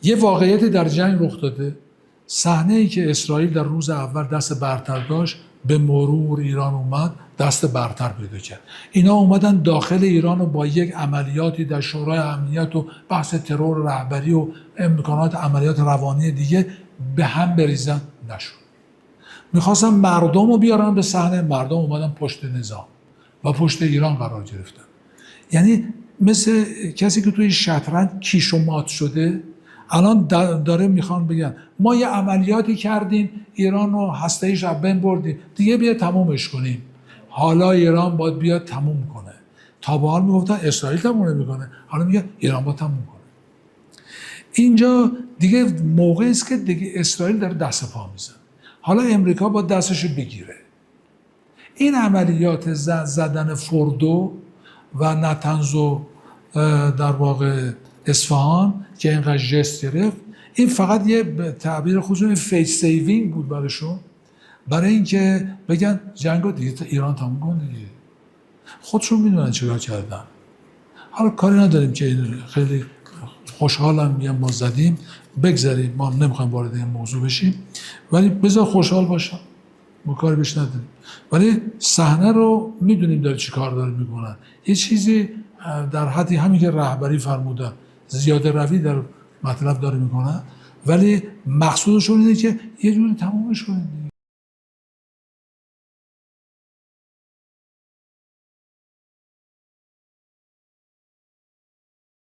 یه واقعیت در جنگ رخ داده. صحنه‌ای که اسرائیل در روز اول دست برتر داشت، به مرور ایران اومد دست برتر پیدا کرد. اینا اومدن داخل ایران و با یک عملیاتی در شورای امنیت و بحث ترور رهبری و امکانات عملیات روانی دیگه به هم بریزن، نشد. میخواستن مردم رو بیارن به صحنه، مردم اومدن پشت نظام و پشت ایران قرار گرفتن. یعنی مثل کسی که توی شطرنج کیش و مات شده، الان داره میخوان بگن ما یه عملیاتی کردیم ایران رو هسته‌ایش رو بین بردیم، دیگه بیا تمومش کنیم. حالا ایران باید بیاد تموم کنه. تا به حال میگفتن اسرائیل تموم نمیکنه، حالا میگه ایران باید تموم کنه. اینجا دیگه موقعی است که دیگه اسرائیل داره دست پا میزنه. حالا امریکا باید دستشو بگیره. این عملیات زدن فردو و نتنز و در واقع اصفهان که اینقدر جست گرفت، این فقط یه تعبیر خصوصی فیس سیوینگ بود براشون، برای اینکه بگن جنگو دیگه ایران تموم کن دیگه. خودشون میدونن چیکار کردن. حالا کاری نداریم که خیلی خوشحالم میگم ما زدیم، بگذاریم، ما نمیخوایم وارد این موضوع بشیم، ولی بذار خوشحال باشم، ما کاری بهش نداریم. ولی صحنه رو میدونیم داره چی کار داره میکنن. یه چیزی در حدی همین که رهبری فرمودن، زیاده روی در مطلب داره میکنن، ولی مقصودشون اینه که یه جوری تمومش کنید.